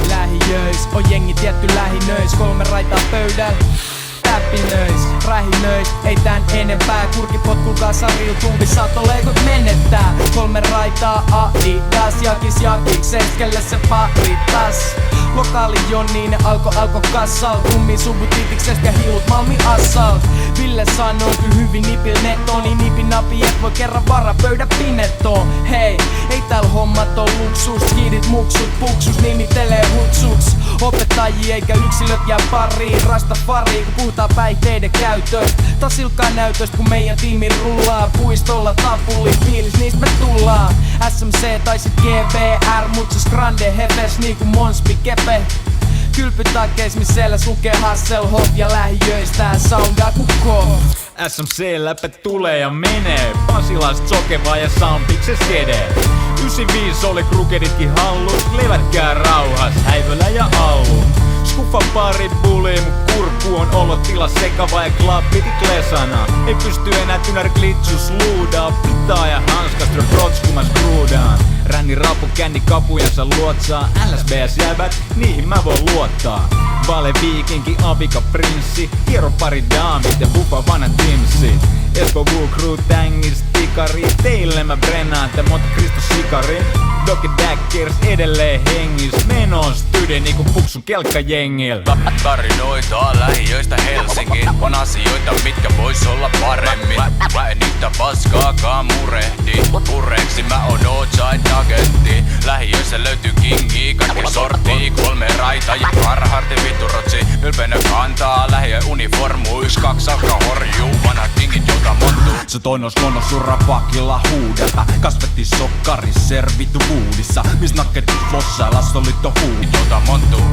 Lähiöis on jengi tietty lähinöis, 3 raitaa pöydällä. Täpinöis, rähinöis, ei tän enempää. Kurkipotkulkaa saril tumpi, saatoleikot menettää. 3 raitaa Adidas, jakis jakis, kelle se paritas. Lokaali Jonninen alko kassal. Tummi subutiitiksest ja hiilut Malmi Assalt. Ville sanoo ky hyvin nipil netto, niin nipi napi et voi kerran vara pöydä pinettoon. Hei, ei tääl hommat on luksus. Kiidit muksut, puksus, nimitelee hutsuks. Opettajia eikä yksilöt jää pariin. Rastafari kun puhutaan päihteiden käytöstä. Tasilkaa näytöstä kun meidän tiimi rullaa. Puistolla tapuli, fiilis niistä me tullaan. SMC tai sit GVR, mutsus grande hefes niinku Monspi Kepe. Kylpytakkeis misellä lukee Hasselhoff ja lähiöistä soundaa kukko. SMC-läpät tulee ja menee, Pasilasta sokevaa ja Sampikses skede. 95 oli krukeditkin hallus, levätkää rauhas, Häivölä ja Allu. Skuffan pari bulii, mut kurkku on olotila sekava ja klappikin klesana. Ei pysty enää tynär glitsus luudaa, pitää ja hanskastra protskumas kruudaan. Ränni rapu känni kapujansa luotsaa, LSBS jäbät, niihin mä voin luottaa. Vale viikinki, avika prinssi, hiero pari daamit ja buffa vanha timsi. Esko Wu Crew tängis tikari, teille mä brennaan tää monta Kristus sikari. Doki Dackers edelleen hengis, menon stydi niinku puksun kelkkajengil. Tarinoita lähiöistä Helsingin, on asioita mitkä vois olla paremmin. Mä en niitä paskaakaan murehdi, pureeksi mä oon outside nuggetti. Lähiöissä löytyy kingi, kaikki sortii, 3 raita ja Carhartti vittu rotsi. Ylpeänä kantaa lähiö uniformu, 1-2 alkaa horjuu, vanhat kingit jota montuu. Se toinos konnos sun rapakilla huudelta, kasvetti sokkari servitu vuudissa. Mis nakketit flossa ja lassoliitto huudi jota montuu.